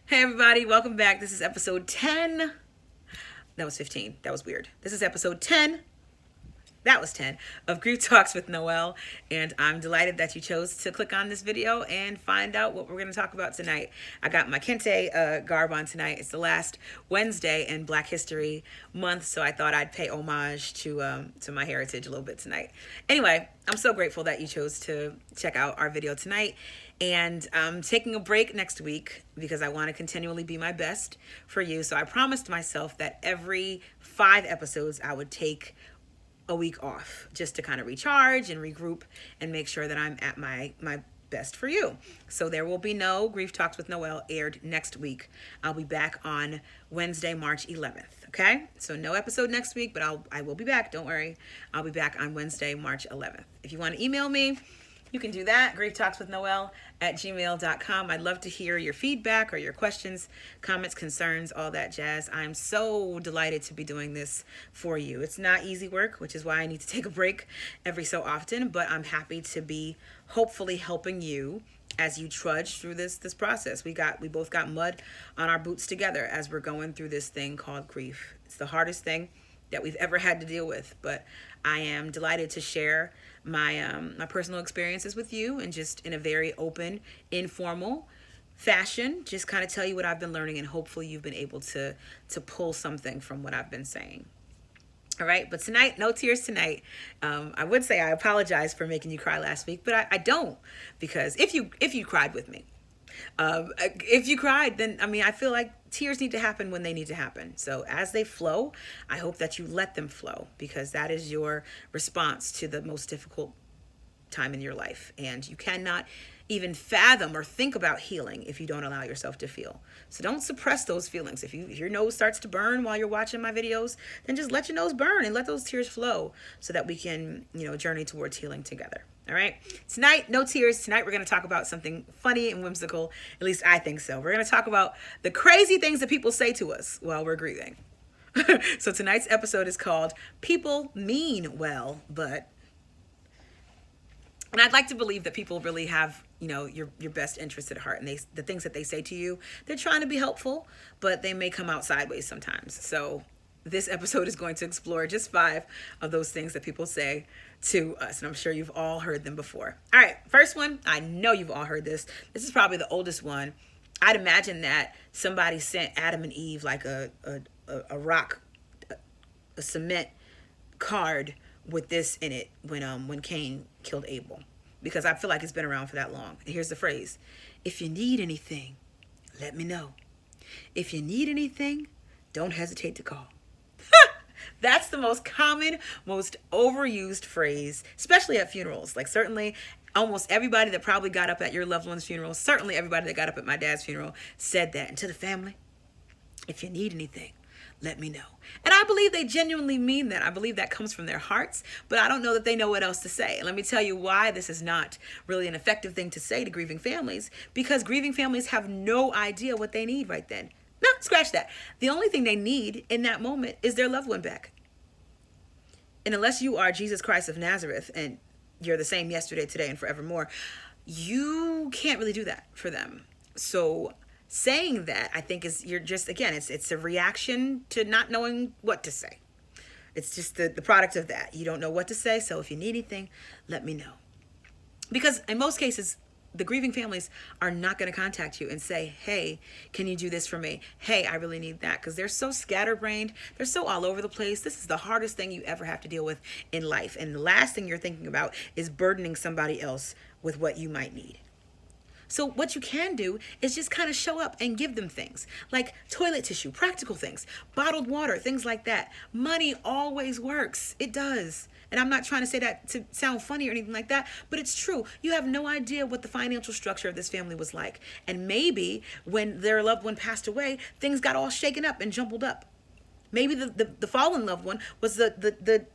Hey everybody, welcome back. This is episode 10. That was 15. That was weird. This is episode 10. That was 10 of Grief Talks with Noel, and I'm delighted that you chose to click on this video and find out what we're going to talk about tonight. I got my Kente garb on tonight. It's the last Wednesday in Black History Month, so I thought I'd pay homage to my heritage a little bit tonight. Anyway, I'm so grateful that you chose to check out our video tonight. And I'm taking a break next week because I want to continually be my best for you. So I promised myself that every 5 episodes I would take a week off just to kind of recharge and regroup and make sure that I'm at my best for you. So there will be no Grief Talks with Noel aired next week. I'll be back on Wednesday, March 11th. Okay? So no episode next week, but I will be back. Don't worry. I'll be back on Wednesday, March 11th. If you want to email me, you can do that, grieftalkswithnoel@gmail.com. I'd love to hear your feedback or your questions, comments, concerns, all that jazz. I'm so delighted to be doing this for you. It's not easy work, which is why I need to take a break every so often, but I'm happy to be hopefully helping you as you trudge through this process. We both got mud on our boots together as we're going through this thing called grief. It's the hardest thing that we've ever had to deal with, but I am delighted to share my personal experiences with you, and just in a very open, informal fashion, just kind of tell you what I've been learning, and hopefully you've been able to pull something from what I've been saying. All right, but tonight, no tears tonight. I would say I apologize for making you cry last week, but I don't, because if you cried with me, if you cried, then I feel like tears need to happen when they need to happen. So as they flow, I hope that you let them flow, because that is your response to the most difficult time in your life. And you cannot even fathom or think about healing if you don't allow yourself to feel. So don't suppress those feelings. If your nose starts to burn while you're watching my videos, then just let your nose burn and let those tears flow so that we can, journey towards healing together. All right. Tonight, no tears. Tonight, we're going to talk about something funny and whimsical. At least I think so. We're going to talk about the crazy things that people say to us while we're grieving. So tonight's episode is called People Mean Well, But... And I'd like to believe that people really have, your best interest at heart, and the things that they say to you, they're trying to be helpful, but they may come out sideways sometimes. So this episode is going to explore just 5 of those things that people say to us, and I'm sure you've all heard them before. All right, first one, I know you've all heard this. This is probably the oldest one. I'd imagine that somebody sent Adam and Eve like a rock, a cement card with this in it when Cain killed Abel, because I feel like it's been around for that long. And here's the phrase: if you need anything, let me know. If you need anything, don't hesitate to call. That's the most common, most overused phrase, especially at funerals. Like, certainly almost everybody that probably got up at your loved one's funeral, certainly everybody that got up at my dad's funeral, said that. And to the family, if you need anything, let me know. And I believe they genuinely mean that. I believe that comes from their hearts, but I don't know that they know what else to say. And let me tell you why this is not really an effective thing to say to grieving families, because grieving families have no idea what they need right then. No, scratch that. The only thing they need in that moment is their loved one back. And unless you are Jesus Christ of Nazareth and you're the same yesterday, today, and forevermore, you can't really do that for them. So saying that, I think, is, you're just, again, it's a reaction to not knowing what to say. It's just the product of that. You don't know what to say, so if you need anything, let me know. Because in most cases, the grieving families are not going to contact you and say, hey, can you do this for me? Hey, I really need that. Because they're so scatterbrained. They're so all over the place. This is the hardest thing you ever have to deal with in life. And the last thing you're thinking about is burdening somebody else with what you might need. So what you can do is just kind of show up and give them things like toilet tissue, practical things, bottled water, things like that. Money always works. It does. And I'm not trying to say that to sound funny or anything like that, but it's true. You have no idea what the financial structure of this family was like. And maybe when their loved one passed away, things got all shaken up and jumbled up. Maybe the fallen loved one was the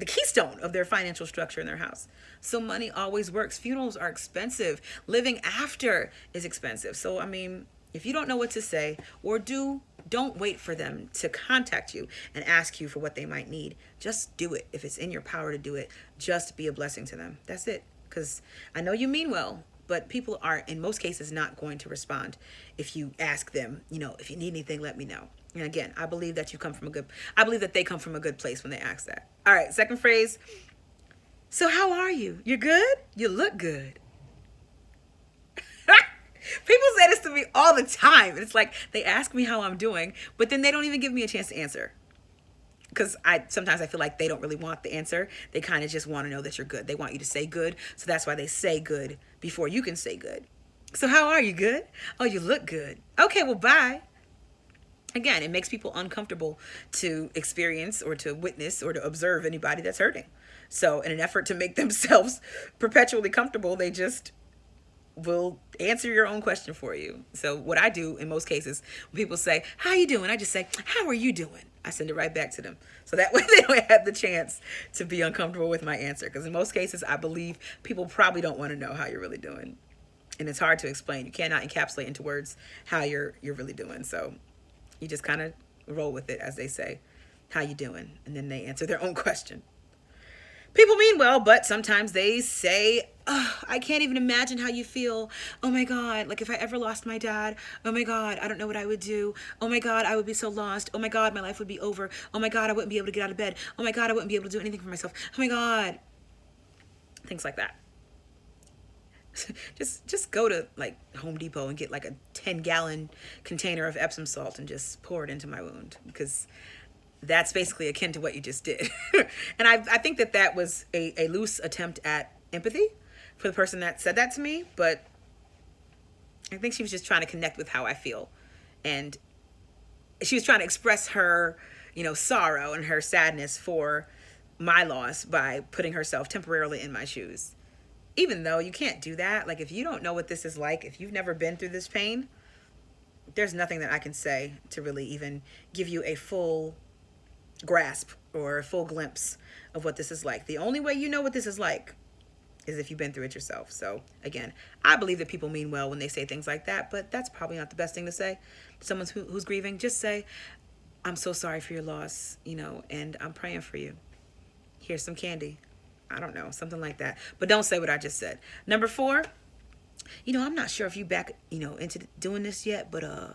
keystone of their financial structure in their house. So money always works. Funerals are expensive. Living after is expensive. So, if you don't know what to say, or don't wait for them to contact you and ask you for what they might need. Just do it. If it's in your power to do it, just be a blessing to them. That's it. Because I know you mean well, but people are in most cases not going to respond if you ask them, if you need anything, let me know. And again, I believe that I believe that they come from a good place when they ask that. All right, second phrase. So how are you? You're good? You look good. People say this to me all the time. It's like they ask me how I'm doing, but then they don't even give me a chance to answer. Because sometimes I feel like they don't really want the answer. They kind of just want to know that you're good. They want you to say good. So that's why they say good before you can say good. So how are you? Good? Oh, you look good. Okay, well, bye. Again, it makes people uncomfortable to experience or to witness or to observe anybody that's hurting. So in an effort to make themselves perpetually comfortable, they just will answer your own question for you. So what I do in most cases, when people say, how you doing? I just say, how are you doing? I send it right back to them. So that way they don't have the chance to be uncomfortable with my answer. Because in most cases, I believe people probably don't want to know how you're really doing. And it's hard to explain. You cannot encapsulate into words how you're really doing. So you just kind of roll with it as they say, how you doing? And then they answer their own question. People mean well, but sometimes they say, oh, I can't even imagine how you feel. Oh my God, like if I ever lost my dad, oh my God, I don't know what I would do. Oh my God, I would be so lost. Oh my God, my life would be over. Oh my God, I wouldn't be able to get out of bed. Oh my God, I wouldn't be able to do anything for myself. Oh my God. Things like that. Just go to like Home Depot and get like a 10-gallon container of Epsom salt and just pour it into my wound, because that's basically akin to what you just did. And I think that was a loose attempt at empathy for the person that said that to me, but I think she was just trying to connect with how I feel. And she was trying to express her, sorrow and her sadness for my loss by putting herself temporarily in my shoes. Even though you can't do that. Like, if you don't know what this is like, if you've never been through this pain, there's nothing that I can say to really even give you a full grasp or a full glimpse of what this is like. The only way you know what this is like is if you've been through it yourself. So again, I believe that people mean well when they say things like that, but that's probably not the best thing to say to someone who's grieving. Just say, I'm so sorry for your loss, and I'm praying for you. Here's some candy. I don't know, something like that. But don't say what I just said. Number 4, I'm not sure if you back, into doing this yet, but I'm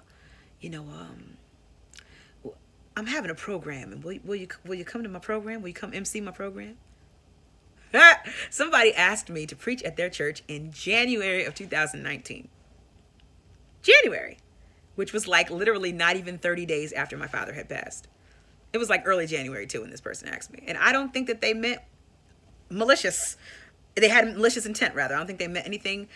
having a program, and will you come to my program? Will you come MC my program? Somebody asked me to preach at their church in January of 2019. January, which was like literally not even 30 days after my father had passed. It was like early January too when this person asked me. And I don't think that they meant malicious. They had malicious intent, rather. I don't think they meant anything,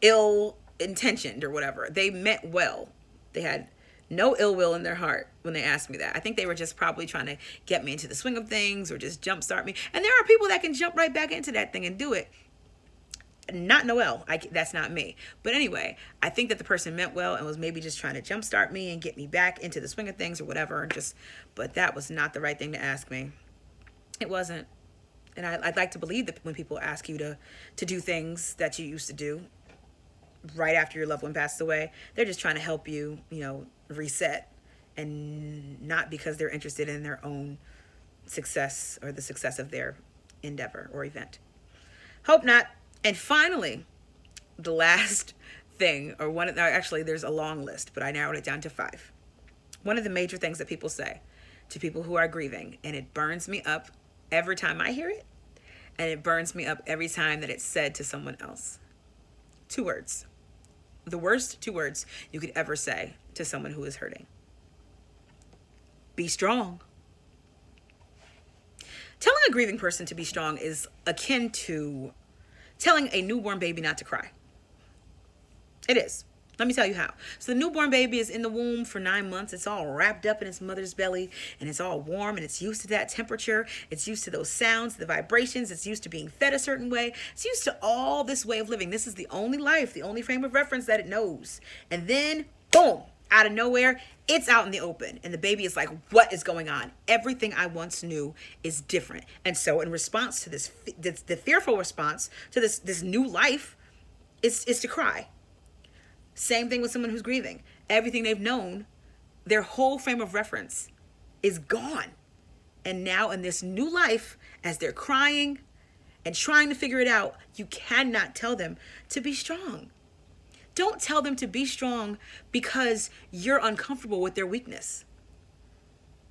ill intentioned or whatever. They meant well. They had no ill will in their heart when they asked me that. I think they were just probably trying to get me into the swing of things or just jumpstart me. And there are people that can jump right back into that thing and do it. Not Noel. That's not me. But anyway, I think that the person meant well and was maybe just trying to jumpstart me and get me back into the swing of things or whatever. But that was not the right thing to ask me. It wasn't. And I'd like to believe that when people ask you to do things that you used to do right after your loved one passed away, they're just trying to help you, reset, and not because they're interested in their own success or the success of their endeavor or event. Hope not. And finally, the last thing, actually there's a long list, but I narrowed it down to 5. One of the major things that people say to people who are grieving, and it burns me up every time I hear it, and it burns me up every time that it's said to someone else. 2 words. The worst 2 words you could ever say to someone who is hurting. Be strong. Telling a grieving person to be strong is akin to telling a newborn baby not to cry. It is. Let me tell you how. So the newborn baby is in the womb for 9 months. It's all wrapped up in its mother's belly, and it's all warm, and it's used to that temperature. It's used to those sounds, the vibrations. It's used to being fed a certain way. It's used to all this way of living. This is the only life, the only frame of reference that it knows. And then, boom, out of nowhere, it's out in the open. And the baby is like, what is going on? Everything I once knew is different. And so in response to this, the fearful response to this new life is to cry. Same thing with someone who's grieving. Everything they've known, their whole frame of reference is gone. And now in this new life, as they're crying and trying to figure it out, you cannot tell them to be strong. Don't tell them to be strong because you're uncomfortable with their weakness.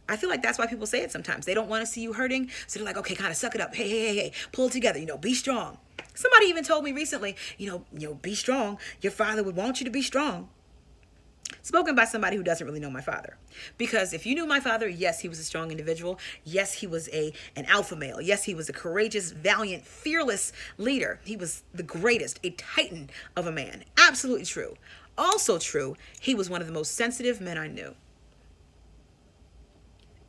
I feel like that's why people say it sometimes. They don't want to see you hurting, so they're like, okay, kind of suck it up. Hey, pull it together, be strong. Somebody even told me recently, be strong. Your father would want you to be strong. Spoken by somebody who doesn't really know my father. Because if you knew my father, yes, he was a strong individual. Yes, he was an alpha male. Yes, he was a courageous, valiant, fearless leader. He was the greatest, a titan of a man. Absolutely true. Also true, he was one of the most sensitive men I knew.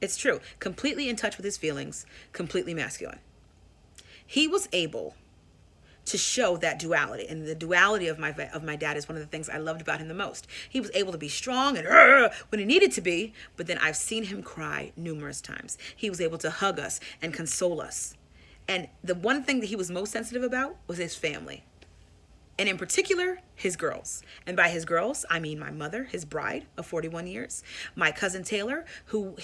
It's true. Completely in touch with his feelings, completely masculine. He was able to show that duality, and the duality of my dad is one of the things I loved about him the most. He was able to be strong and when he needed to be, but then I've seen him cry numerous times. He was able to hug us and console us. And the one thing that he was most sensitive about was his family. And in particular, his girls. And by his girls, I mean my mother, his bride of 41 years, my cousin Taylor, who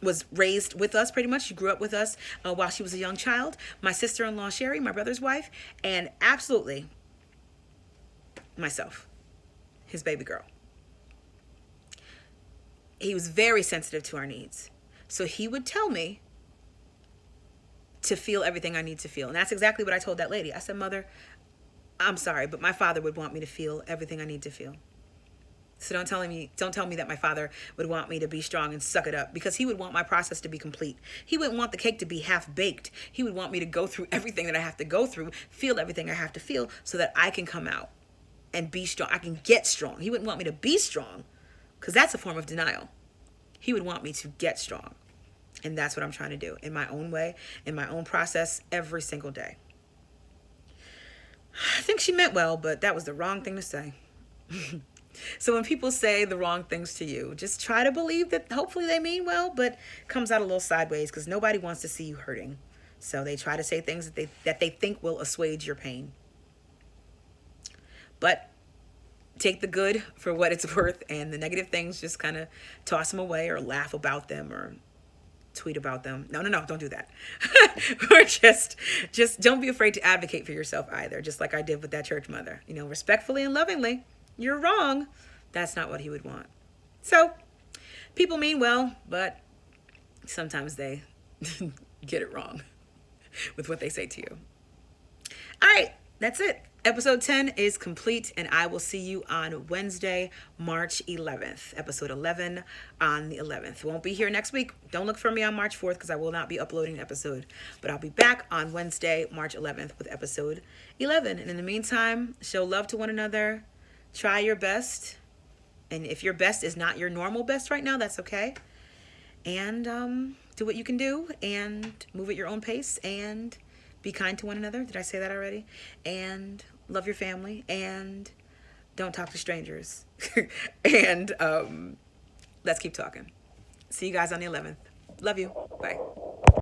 was raised with us pretty much. She grew up with us while she was a young child. My sister-in-law, Sherry, my brother's wife, and absolutely myself, his baby girl. He was very sensitive to our needs. So he would tell me to feel everything I need to feel. And that's exactly what I told that lady. I said, Mother, I'm sorry, but my father would want me to feel everything I need to feel. So don't tell me that my father would want me to be strong and suck it up, because he would want my process to be complete. He wouldn't want the cake to be half baked. He would want me to go through everything that I have to go through, feel everything I have to feel, so that I can come out and be strong. I can get strong. He wouldn't want me to be strong, because that's a form of denial. He would want me to get strong. And that's what I'm trying to do in my own way, in my own process, every single day. I think she meant well, but that was the wrong thing to say. So when people say the wrong things to you, just try to believe that hopefully they mean well, but comes out a little sideways, because nobody wants to see you hurting. So they try to say things that they think will assuage your pain. But take the good for what it's worth, and the negative things, just kind of toss them away or laugh about them or tweet about them. No, don't do that. Or just don't be afraid to advocate for yourself either, just like I did with that church mother. Respectfully and lovingly, you're wrong. That's not what he would want. So people mean well, but sometimes they get it wrong with what they say to you. All right, that's it. Episode 10 is complete, and I will see you on Wednesday, March 11th. Episode 11 on the 11th. Won't be here next week. Don't look for me on March 4th, because I will not be uploading an episode. But I'll be back on Wednesday, March 11th with episode 11. And in the meantime, show love to one another. Try your best. And if your best is not your normal best right now, that's okay. And do what you can do, and move at your own pace, and be kind to one another. Did I say that already? And love your family, and don't talk to strangers. And let's keep talking. See you guys on the 11th. Love you. Bye.